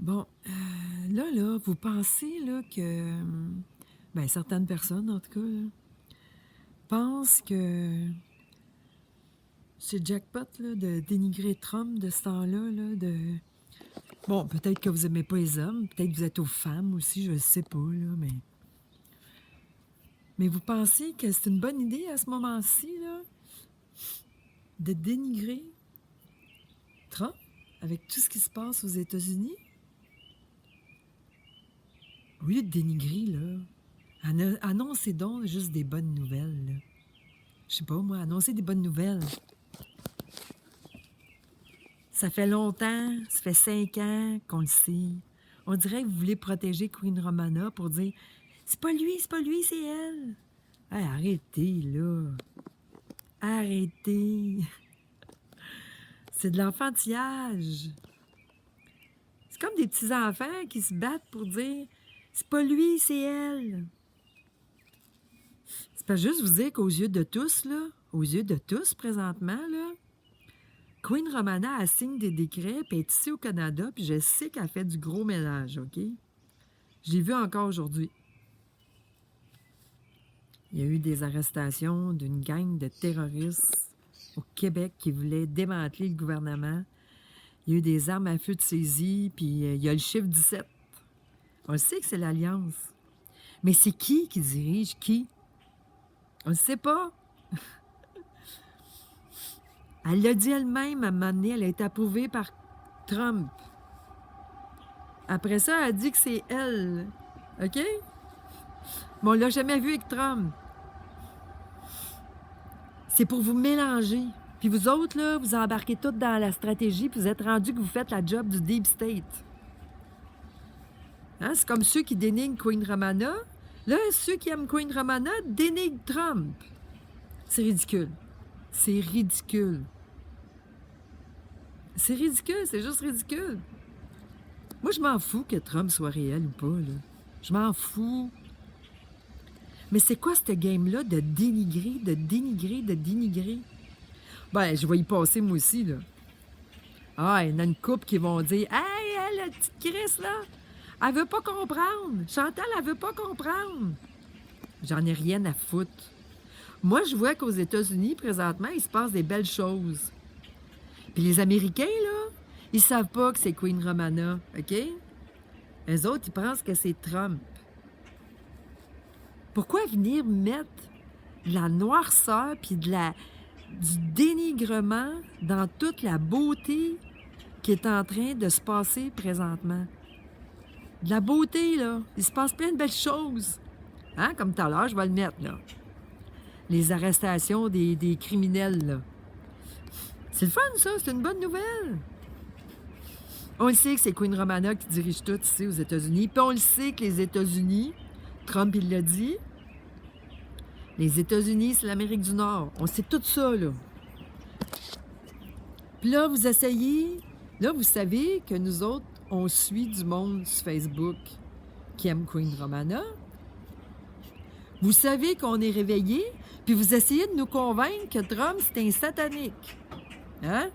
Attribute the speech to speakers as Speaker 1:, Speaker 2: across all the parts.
Speaker 1: Bon, là, vous pensez là que, ben, certaines personnes en tout cas là, pensent que c'est jackpot là, de dénigrer Trump de ce temps-là, là, de bon, peut-être que vous aimez pas les hommes, peut-être que vous êtes aux femmes aussi, je sais pas là, mais vous pensez que c'est une bonne idée à ce moment-ci là, de dénigrer Trump avec tout ce qui se passe aux États-Unis? Au lieu de dénigrer, là, annoncez donc juste des bonnes nouvelles, là. Je sais pas, moi, annoncer des bonnes nouvelles. Ça fait longtemps, ça fait 5 ans qu'on le sait. On dirait que vous voulez protéger Queen Romana pour dire c'est pas lui, c'est elle. Hey, arrêtez, là. Arrêtez. C'est de l'enfantillage. C'est comme des petits-enfants qui se battent pour dire c'est pas lui, c'est elle. C'est pas juste vous dire qu'aux yeux de tous, là, aux yeux de tous présentement, là, Queen Romana, elle signe des décrets, puis elle est ici au Canada, puis je sais qu'elle fait du gros ménage, OK? Je l'ai vu encore aujourd'hui. Il y a eu des arrestations d'une gang de terroristes au Québec qui voulaient démanteler le gouvernement. Il y a eu des armes à feu de saisie, puis il y a le chiffre 17. On le sait que c'est l'Alliance. Mais c'est qui dirige qui? On ne sait pas. Elle l'a dit elle-même à un moment donné, elle a été approuvée par Trump. Après ça, elle a dit que c'est elle. OK? Mais on l'a jamais vu avec Trump. C'est pour vous mélanger. Puis vous autres, là, vous embarquez toutes dans la stratégie, puis vous êtes rendus que vous faites la job du Deep State. Hein? C'est comme ceux qui dénigrent Queen Romana. Là, ceux qui aiment Queen Romana dénigrent Trump. C'est ridicule. C'est ridicule. C'est ridicule, c'est juste ridicule. Moi, je m'en fous que Trump soit réel ou pas, là. Je m'en fous. Mais c'est quoi cette game-là de dénigrer, de dénigrer, de dénigrer? Ben, je vais y passer moi aussi, là. Ah, il y en a une couple qui vont dire hey, elle, la petite Chris, là, elle veut pas comprendre. Chantal, elle veut pas comprendre. J'en ai rien à foutre. Moi, je vois qu'aux États-Unis, présentement, il se passe des belles choses. Puis les Américains, là, ils savent pas que c'est Queen Romana, OK? Eux autres, ils pensent que c'est Trump. Pourquoi venir mettre de la noirceur puis du dénigrement dans toute la beauté qui est en train de se passer présentement? De la beauté, là. Il se passe plein de belles choses. Hein? Comme tout à l'heure, je vais le mettre, là. Les arrestations des criminels, là. C'est le fun, ça. C'est une bonne nouvelle. On le sait que c'est Queen Romana qui dirige tout ici aux États-Unis. Puis on le sait que les États-Unis, Trump, il l'a dit, les États-Unis, c'est l'Amérique du Nord. On sait tout ça, là. Puis là, vous essayez... Là, vous savez que nous autres, on suit du monde sur Facebook qui aime Queen Romana. Vous savez qu'on est réveillés, puis vous essayez de nous convaincre que Trump, c'est un satanique. Hein?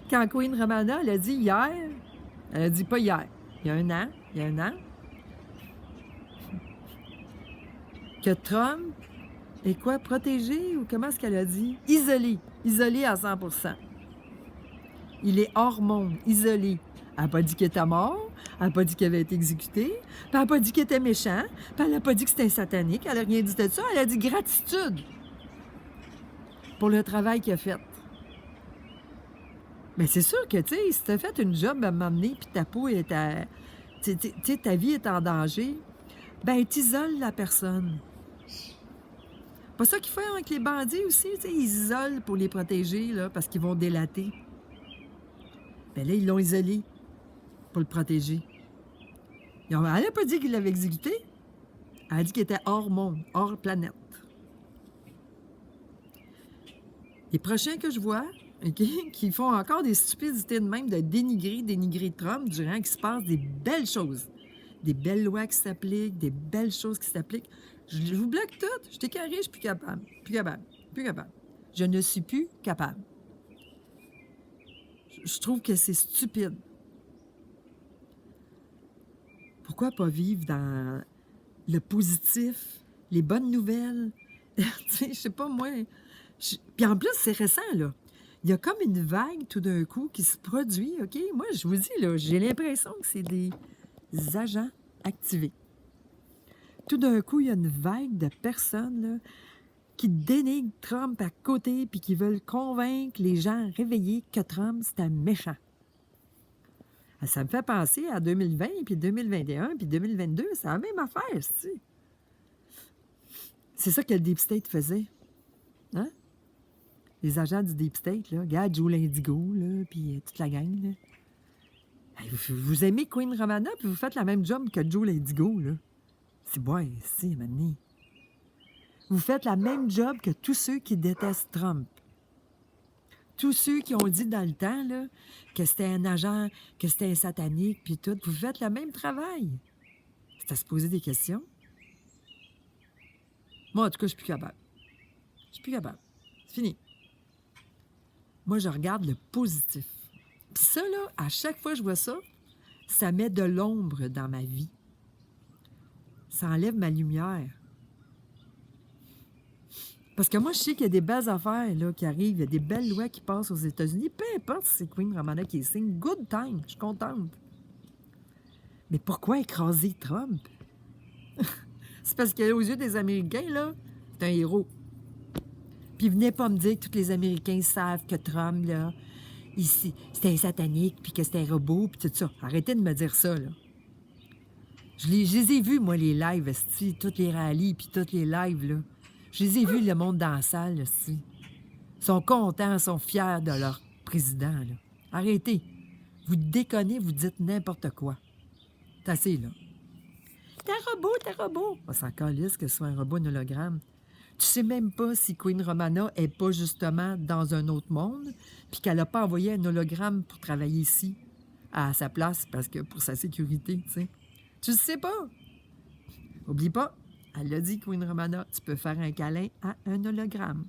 Speaker 1: Quand Queen Romana, elle a dit hier, elle a dit pas hier, il y a un an, que Trump est quoi, protégé ou comment est-ce qu'elle a dit? Isolé à 100%. Il est hors monde, isolé. Elle n'a pas dit qu'il était mort, elle n'a pas dit qu'il avait été exécuté, puis elle n'a pas dit qu'il était méchant, puis elle n'a pas dit que c'était un satanique, elle n'a rien dit de ça, elle a dit gratitude pour le travail qu'il a fait. Mais c'est sûr que, tu sais, si tu as fait une job à m'amener, puis ta peau est à... Tu sais, ta vie est en danger, ben t'isoles la personne. Pas ça qu'ils font avec les bandits aussi, tu sais, ils isolent pour les protéger, là, parce qu'ils vont délater. Ben là, ils l'ont isolé pour le protéger. Elle n'a pas dit qu'il l'avait exécuté. Elle a dit qu'il était hors monde, hors planète. Les prochains que je vois, OK, qui font encore des stupidités de même de dénigrer Trump, durant qu'il se passe des belles choses. Des belles lois qui s'appliquent, des belles choses qui s'appliquent. Je vous bloque tout. Je t'ai je suis plus capable. Plus capable. Plus capable. Je ne suis plus capable. Je trouve que c'est stupide. Pourquoi pas vivre dans le positif, les bonnes nouvelles? Tu sais, je sais pas, moi. Puis en plus, c'est récent, là. Il y a comme une vague tout d'un coup qui se produit, OK? Moi, je vous dis, là, j'ai l'impression que c'est des agents activés. Tout d'un coup, il y a une vague de personnes là, qui dénigrent Trump à côté puis qui veulent convaincre les gens réveillés que Trump, c'est un méchant. Ça me fait penser à 2020, puis 2021, puis 2022, c'est la même affaire, tu sais. C'est ça que le Deep State faisait. Hein? Les agents du Deep State, là, regarde Joe l'Indigo, là, puis toute la gang, là. Hey, vous aimez Queen Romana, puis vous faites la même job que Joe l'Indigo, là. C'est bon, c'est, maintenant. Vous faites la même job que tous ceux qui détestent Trump. Tous ceux qui ont dit dans le temps là, que c'était un agent, que c'était un satanique, puis tout, vous faites le même travail. C'est à se poser des questions. Moi, en tout cas, je suis plus capable. Je suis plus capable. C'est fini. Moi, je regarde le positif. Puis ça, là, à chaque fois que je vois ça, ça met de l'ombre dans ma vie. Ça enlève ma lumière. Parce que moi, je sais qu'il y a des belles affaires là, qui arrivent, il y a des belles lois qui passent aux États-Unis. Peu importe si c'est Queen Romana qui signe, good time, je suis contente. Mais pourquoi écraser Trump? C'est parce qu'aux yeux des Américains, là, c'est un héros. Puis venez pas me dire que tous les Américains savent que Trump, là, ici, c'était un satanique, puis que c'était un robot, puis tout ça. Arrêtez de me dire ça, là. Je les ai vus, moi, les lives, toutes les rallyes, puis tous les lives, là. Je les ai vus, le monde dans la salle, aussi. Ils sont contents, ils sont fiers de leur président, là. Arrêtez. Vous déconnez, vous dites n'importe quoi. C'est assez, là. T'es un robot. On s'en calisse que ce soit un robot, un hologramme. Tu sais même pas si Queen Romana est pas justement dans un autre monde, puis qu'elle a pas envoyé un hologramme pour travailler ici, à sa place, parce que pour sa sécurité, tu sais. Tu le sais pas. Oublie pas, elle l'a dit, Queen Romana, tu peux faire un câlin à un hologramme.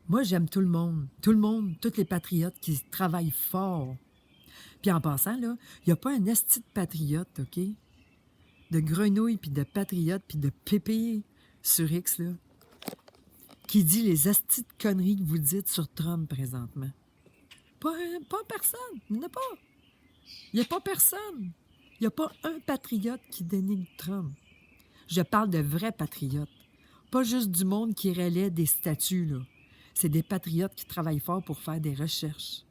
Speaker 1: Moi, j'aime tout le monde, tous les patriotes qui travaillent fort. Puis en passant, là, il n'y a pas un esti de patriote, OK? De grenouilles, puis de patriotes, puis de pépé sur X, là, qui dit les astis de conneries que vous dites sur Trump présentement. Pas personne. Il n'y en a pas. Il n'y a pas personne. Il n'y a pas un patriote qui dénigre Trump. Je parle de vrais patriotes. Pas juste du monde qui relaie des statuts, là. C'est des patriotes qui travaillent fort pour faire des recherches.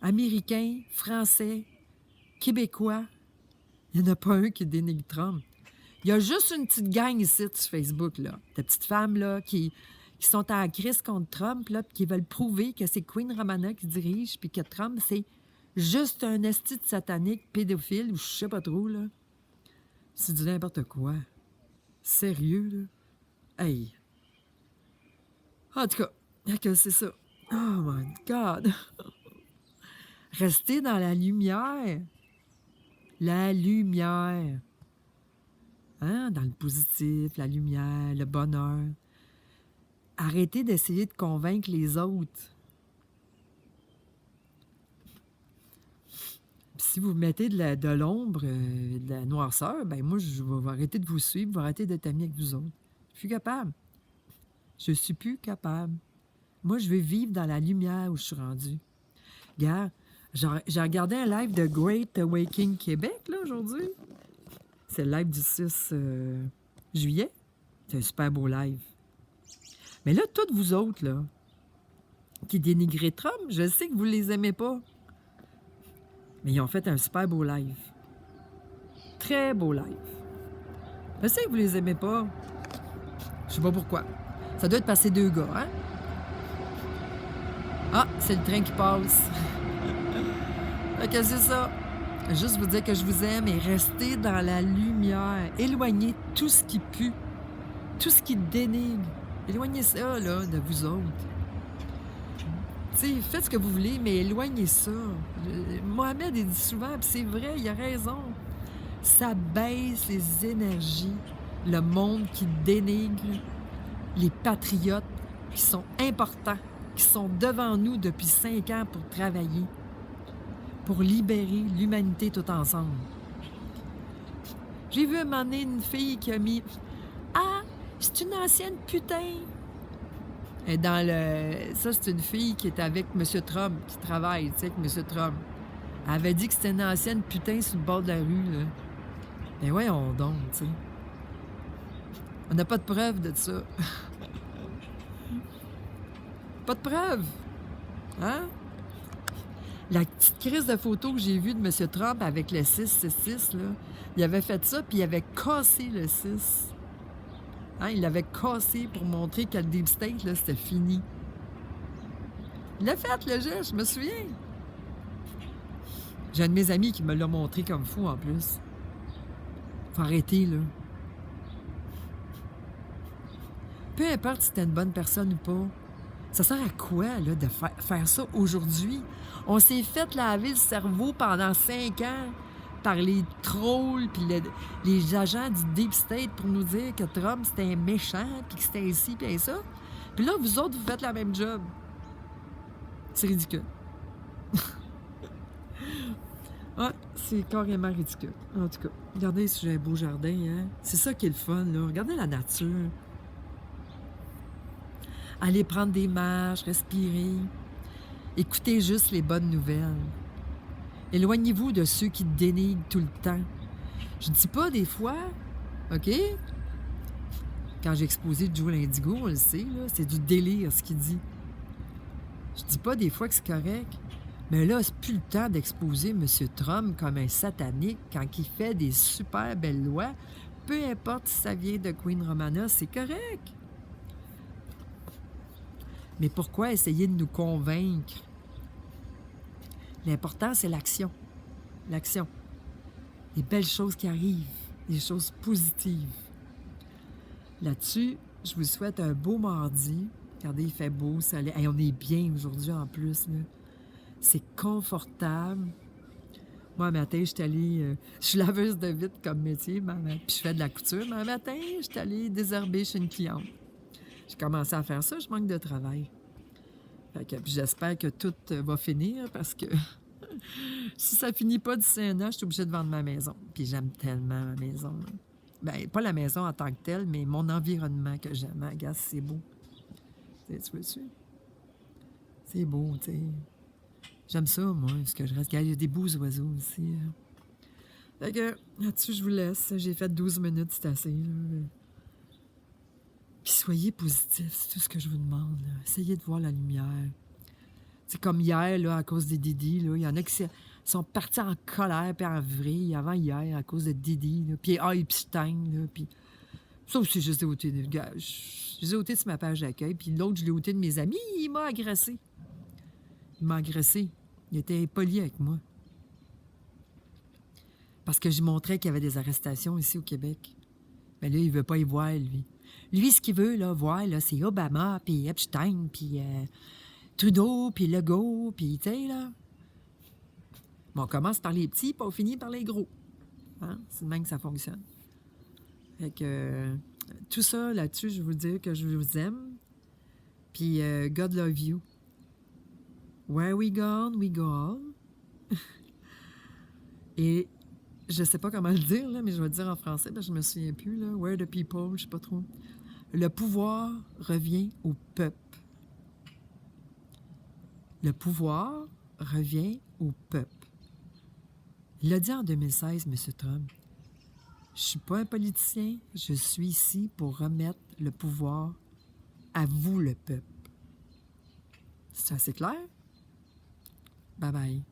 Speaker 1: Américains, Français, Québécois, il n'y en a pas un qui dénigre Trump. Il y a juste une petite gang ici sur Facebook, là. Des petites femmes, là, qui sont en crise contre Trump, là, puis qui veulent prouver que c'est Queen Romana qui dirige, puis que Trump, c'est juste un esti de satanique pédophile, ou je sais pas trop, là. C'est du n'importe quoi. Sérieux, là. Hey. En tout cas, c'est ça. Oh my God. Restez dans la lumière. La lumière. Hein? Dans le positif, la lumière, le bonheur. Arrêtez d'essayer de convaincre les autres. Puis si vous mettez de l'ombre, de la noirceur, ben moi, je vais arrêter de vous suivre, je vais arrêter d'être ami avec vous autres. Je suis capable. Je suis plus capable. Moi, je veux vivre dans la lumière où je suis rendue. Regarde, j'ai regardé un live de Great Awakening Québec, là, aujourd'hui. C'est le live du 6 juillet. C'est un super beau live. Mais là, toutes vous autres, là, qui dénigrez Trump, je sais que vous les aimez pas. Mais ils ont fait un super beau live. Très beau live. Je sais que vous les aimez pas. Je sais pas pourquoi. Ça doit être passé deux gars, hein? Ah, c'est le train qui passe. Fait que c'est ça. Juste vous dire que je vous aime et restez dans la lumière. Éloignez tout ce qui pue, tout ce qui dénigre. Éloignez ça, là, de vous autres. Tu sais, faites ce que vous voulez, mais éloignez ça. Mohamed, il dit souvent, puis c'est vrai, il a raison. Ça baisse les énergies. Le monde qui dénigre, les patriotes qui sont importants, qui sont devant nous depuis 5 ans pour travailler, pour libérer l'humanité tout ensemble. J'ai vu un moment donné une fille qui a mis « Ah, c'est une ancienne putain! » Et dans le... Ça, c'est une fille qui est avec M. Trump, qui travaille, tu sais, avec M. Trump. Elle avait dit que c'était une ancienne putain sur le bord de la rue, là. Mais voyons donc, tu sais. On n'a pas de preuve de ça. Pas de preuve. Hein? La petite crise de photo que j'ai vue de M. Trump avec le 666, là, il avait fait ça, puis il avait cassé le 6. Hein? Il l'avait cassé pour montrer que le Deep State, là, c'était fini. Il l'a fait, le geste, je me souviens. J'ai un de mes amis qui me l'a montré comme fou, en plus. Faut arrêter, là. Peu importe si t'es une bonne personne ou pas, ça sert à quoi, là, de faire ça aujourd'hui? On s'est fait laver le cerveau pendant 5 ans par les trolls puis les agents du Deep State pour nous dire que Trump, c'était un méchant, puis que c'était ici, puis ça. Puis là, vous autres, vous faites la même job. C'est ridicule. Ouais, c'est carrément ridicule. En tout cas, regardez si j'ai un beau jardin, hein? C'est ça qui est le fun, là. Regardez la nature. Allez prendre des marches, respirer. Écoutez juste les bonnes nouvelles. Éloignez-vous de ceux qui dénigrent tout le temps. Je ne dis pas des fois, OK? Quand j'ai exposé Joe l'Indigo, on le sait, là, c'est du délire ce qu'il dit. Je dis pas des fois que c'est correct, mais là, c'est plus le temps d'exposer M. Trump comme un satanique quand il fait des super belles lois. Peu importe si ça vient de Queen Romana, c'est correct. Mais pourquoi essayer de nous convaincre? L'important, c'est l'action. L'action. Les belles choses qui arrivent, les choses positives. Là-dessus, je vous souhaite un beau mardi. Regardez, il fait beau, soleil. Hey, on est bien aujourd'hui en plus, là. C'est confortable. Moi, un matin, je suis allée... je suis laveuse de vitre comme métier, puis je fais de la couture. Mais un matin, je suis allée désherber chez une cliente. J'ai commencé à faire ça, je manque de travail. Fait que, puis j'espère que tout va finir parce que si ça finit pas d'ici un an, je suis obligée de vendre ma maison. Puis j'aime tellement ma maison. Bien, pas la maison en tant que telle, mais mon environnement que j'aime. Regarde, c'est beau. Tu vois-tu? C'est beau, tu sais. J'aime ça, moi, parce que je reste... Il y a des beaux oiseaux aussi. Fait que là-dessus, je vous laisse. J'ai fait 12 minutes, c'est assez, là. Puis soyez positifs, c'est tout ce que je vous demande, là. Essayez de voir la lumière. C'est comme hier, là, à cause des Didi, là. Il y en a qui sont partis en colère puis en vrille avant hier à cause de Didi, là. Puis Epstein, là. Puis ça aussi, je les ai ôtés. Je les ai ôtés sur ma page d'accueil. Puis l'autre, je l'ai ôté de mes amis. Il m'a agressé. Il était impoli avec moi. Parce que je montrais qu'il y avait des arrestations ici au Québec. Mais là, il veut pas y voir, lui. Lui, ce qu'il veut, là, voir, là, c'est Obama, puis Epstein, puis Trudeau, puis Legault, puis, tu sais, là. Bon, on commence par les petits, puis on finit par les gros. Hein? C'est de même que ça fonctionne. Fait que tout ça, là-dessus, je veux dire que je vous aime. Puis God love you. Where we gone, we go on. Et je sais pas comment le dire, là, mais je vais le dire en français, parce que je me souviens plus, là. Where the people, je sais pas trop. Le pouvoir revient au peuple. Le pouvoir revient au peuple. Il l'a dit en 2016, M. Trump. Je suis pas un politicien, je suis ici pour remettre le pouvoir à vous, le peuple. C'est assez clair? Bye bye.